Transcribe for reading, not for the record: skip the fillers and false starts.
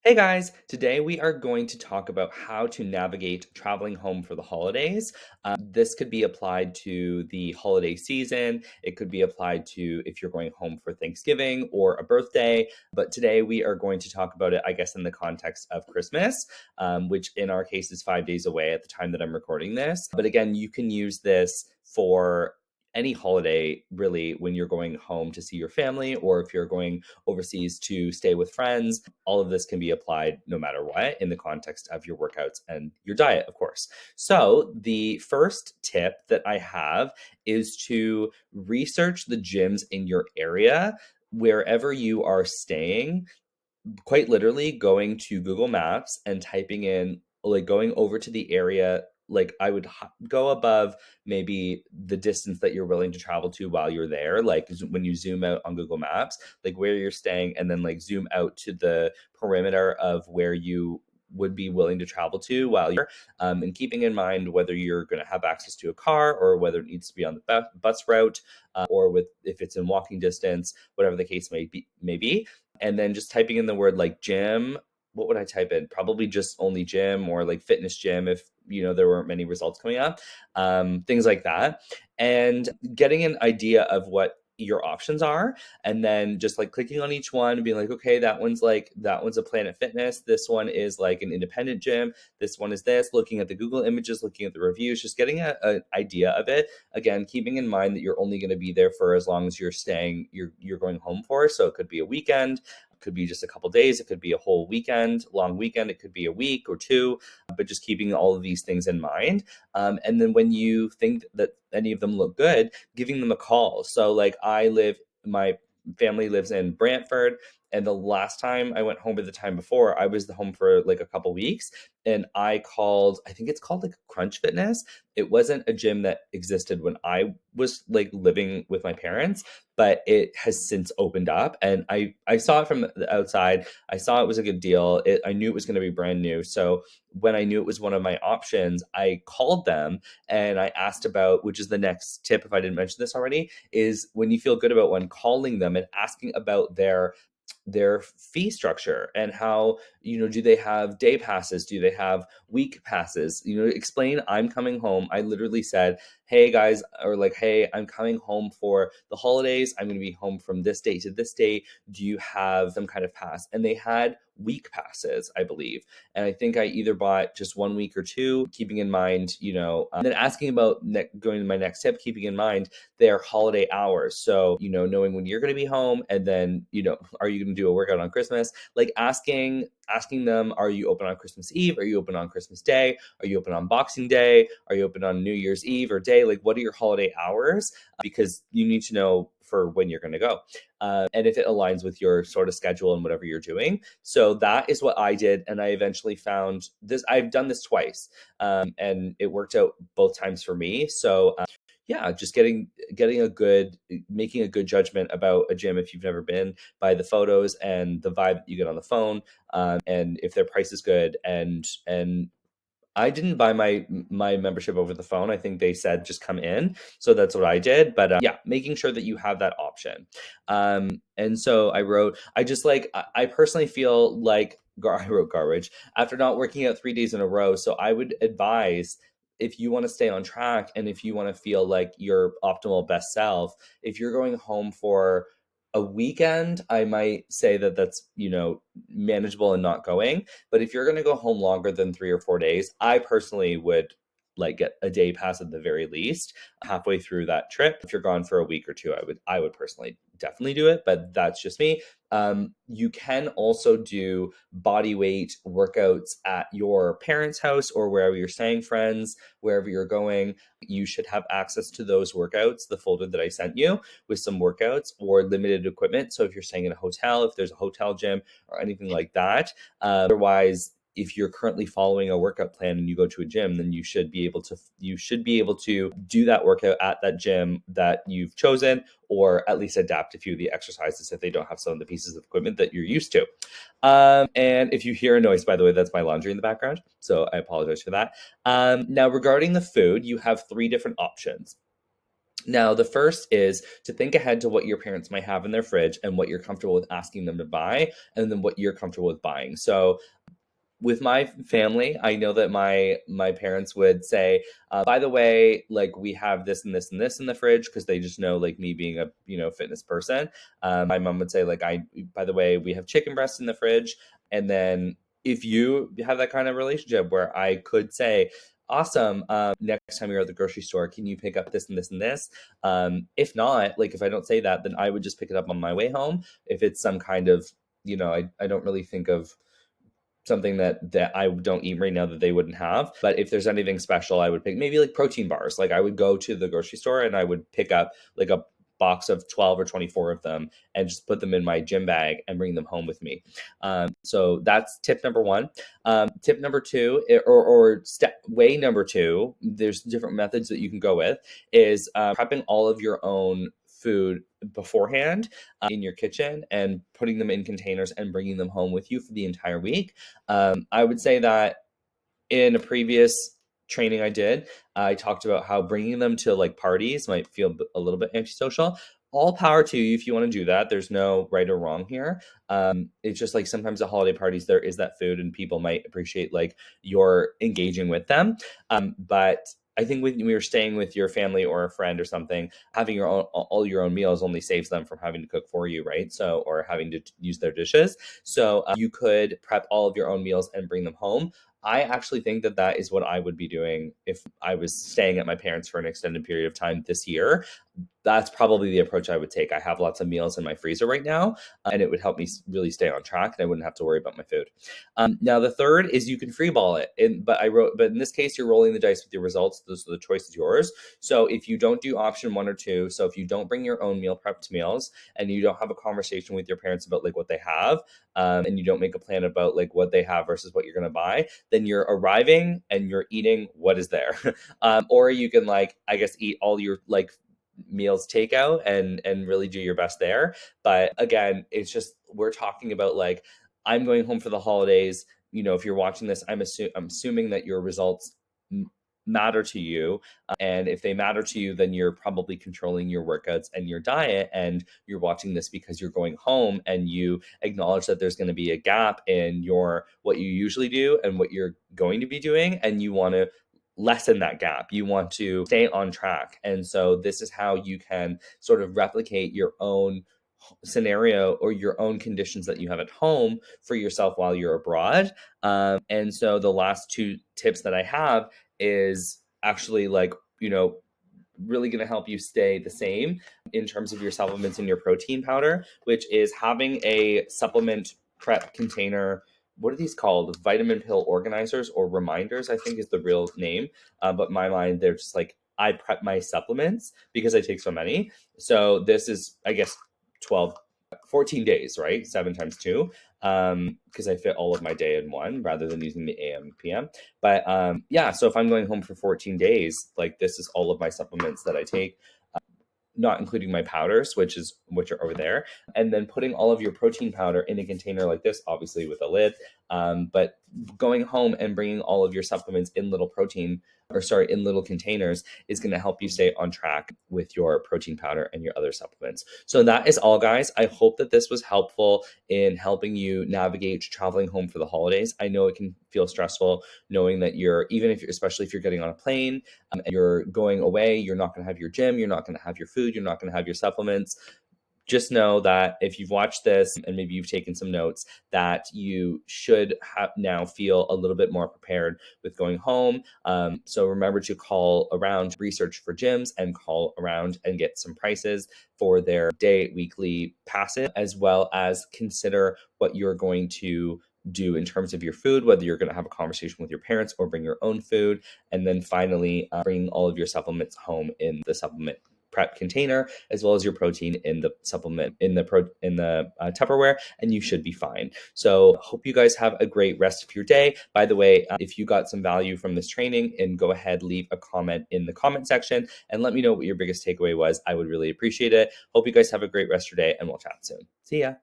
Hey guys, today we are going to talk about how to navigate traveling home for the holidays. This could be applied to the holiday season. It could be applied to if you're going home for Thanksgiving or a birthday. But today we are going to talk about it, I guess, in the context of Christmas, which in our case is 5 days away at the time that I'm recording this. But again, you can use this for any holiday really when you're going home to see your family or if you're going overseas to stay with friends. All of this can be applied no matter what in the context of your workouts and your diet, of course. So, the first tip that I have is to research the gyms in your area wherever you are staying, quite literally going to Google Maps and typing in, like going over to the area. Like I would go above maybe the distance that you're willing to travel to while you're there. Like when you zoom out on Google Maps, like where you're staying, and then like zoom out to the perimeter of where you would be willing to travel to while you're and keeping in mind whether you're going to have access to a car or whether it needs to be on the bus route or with if it's in walking distance, whatever the case may be, and then just typing in the word like gym. What would I type in? Probably just only gym or like fitness gym if there weren't many results coming up, things like that, and getting an idea of what your options are, and then just like clicking on each one and being like, okay, that one's a Planet Fitness, this one is like an independent gym, this one is this, looking at the Google images, looking at the reviews, just getting an idea of it. Again, keeping in mind that you're only going to be there for as long as you're going home for. So it could be a weekend, it could be just a couple days, it could be a whole weekend, long weekend, it could be a week or two, but just keeping all of these things in mind. And then when you think that any of them look good, giving them a call. So like my family lives in Brantford, and the last time I went home, or the time before, I was home for like a couple weeks, and I called, I think it's called like Crunch Fitness. It wasn't a gym that existed when I was like living with my parents, but it has since opened up, and I saw it from the outside. I saw it was a good deal. I knew it was going to be brand new. So when I knew it was one of my options, I called them and I asked about, which is the next tip, if I didn't mention this already, is when you feel good about one, calling them and asking about their fee structure and how, do they have day passes, do they have week passes, explain, I'm coming home. I literally said, hey guys, or like, hey, I'm coming home for the holidays, I'm going to be home from this date to this date, do you have some kind of pass? And they had week passes, I believe. And I think I either bought just 1 week or two, keeping in mind, then asking about going to my next tip, keeping in mind their holiday hours. So, knowing when you're going to be home, and then, are you going to do a workout on Christmas? Like asking them, are you open on Christmas Eve? Are you open on Christmas Day? Are you open on Boxing Day? Are you open on New Year's Eve or day? Like, what are your holiday hours? Because you need to know for when you're going to go. And if it aligns with your sort of schedule and whatever you're doing. So that is what I did. And I eventually found this. I've done this twice, and it worked out both times for me. So yeah, just making a good judgment about a gym if you've never been, by the photos and the vibe that you get on the phone, and if their price is good. And I didn't buy my membership over the phone. I think they said just come in, so that's what I did. But yeah, making sure that you have that option. And so I personally feel like I wrote garbage after not working out 3 days in a row. So I would advise, if you want to stay on track and if you want to feel like your optimal best self, if you're going home for a weekend, I might say that that's, manageable and not going. But if you're going to go home longer than 3 or 4 days, I personally would like get a day pass at the very least halfway through that trip. If you're gone for a week or two, I would personally definitely do it, but that's just me. You can also do body weight workouts at your parents' house or wherever you're staying, friends, wherever you're going. You should have access to those workouts, the folder that I sent you with some workouts or limited equipment. So if you're staying in a hotel, if there's a hotel gym or anything like that. Otherwise, if you're currently following a workout plan and you go to a gym, then you should be able to do that workout at that gym that you've chosen, or at least adapt a few of the exercises if they don't have some of the pieces of equipment that you're used to. And if you hear a noise, by the way, that's my laundry in the background, so I apologize for that. Now, regarding the food, you have three different options. Now, the first is to think ahead to what your parents might have in their fridge and what you're comfortable with asking them to buy, and then what you're comfortable with buying. So, with my family, I know that my parents would say, by the way, like we have this and this and this in the fridge because they just know like me being a fitness person. My mom would say like by the way, we have chicken breasts in the fridge, and then if you have that kind of relationship where I could say, awesome, next time you're at the grocery store, can you pick up this and this and this? If not, like if I don't say that, then I would just pick it up on my way home. If it's some kind of I don't really think of something that I don't eat right now that they wouldn't have. But if there's anything special, I would pick maybe like protein bars. Like I would go to the grocery store and I would pick up like a box of 12 or 24 of them and just put them in my gym bag and bring them home with me. So that's tip number one. Tip number two, or step way number two, there's different methods that you can go with, is prepping all of your own food beforehand in your kitchen and putting them in containers and bringing them home with you for the entire week. I would say that in a previous training I did, I talked about how bringing them to like parties might feel a little bit antisocial. All power to you if you want to do that. There's no right or wrong here. It's just like sometimes at holiday parties there is that food and people might appreciate like you're engaging with them. But I think when you're staying with your family or a friend or something, having your own all your own meals only saves them from having to cook for you, right? So or having to use their dishes. So you could prep all of your own meals and bring them home. I actually think that that is what I would be doing if I was staying at my parents' for an extended period of time this year. That's probably the approach I would take. I have lots of meals in my freezer right now, and it would help me really stay on track, and I wouldn't have to worry about my food. Now, the third is you can free ball it, but in this case, you're rolling the dice with your results. So the choice is yours. So if you don't do option one or two, so if you don't bring your own meal prepped meals, and you don't have a conversation with your parents about like what they have, and you don't make a plan about like what they have versus what you're going to buy, then you're arriving and you're eating what is there. Or you can like I guess eat all your like meals takeout and really do your best there. But again, it's just we're talking about like I'm going home for the holidays. If you're watching this, I'm assuming that your results matter to you, and if they matter to you, then you're probably controlling your workouts and your diet, and you're watching this because you're going home and you acknowledge that there's going to be a gap in your what you usually do and what you're going to be doing, and you want to lessen that gap. You want to stay on track. And so this is how you can sort of replicate your own scenario or your own conditions that you have at home for yourself while you're abroad. And so the last two tips that I have is actually like, really going to help you stay the same in terms of your supplements and your protein powder, which is having a supplement prep container. What are these called? Vitamin pill organizers or reminders, I think is the real name. But in my mind, they're just like I prep my supplements because I take so many. So this is, I guess, 12, 14 days, right? 7 times 2, because I fit all of my day in one rather than using the AM, PM. But yeah, so if I'm going home for 14 days, like this is all of my supplements that I take, not including my powders, which are over there, and then putting all of your protein powder in a container like this, obviously with a lid. But going home and bringing all of your supplements in in little containers is going to help you stay on track with your protein powder and your other supplements. So that is all, guys. I hope that this was helpful in helping you navigate traveling home for the holidays. I know it can feel stressful knowing that especially if you're getting on a plane, and you're going away, you're not going to have your gym, you're not going to have your food, you're not going to have your supplements. Just know that if you've watched this and maybe you've taken some notes, that you should now feel a little bit more prepared with going home. So remember to call around, research for gyms, and call around and get some prices for their weekly passes, as well as consider what you're going to do in terms of your food, whether you're going to have a conversation with your parents or bring your own food. And then finally, bring all of your supplements home in the supplement prep container, as well as your protein in the supplement in the Tupperware, and you should be fine. So hope you guys have a great rest of your day. By the way, if you got some value from this training, and go ahead, leave a comment in the comment section and let me know what your biggest takeaway was. I would really appreciate it. Hope you guys have a great rest of your day, and we'll chat soon. See ya.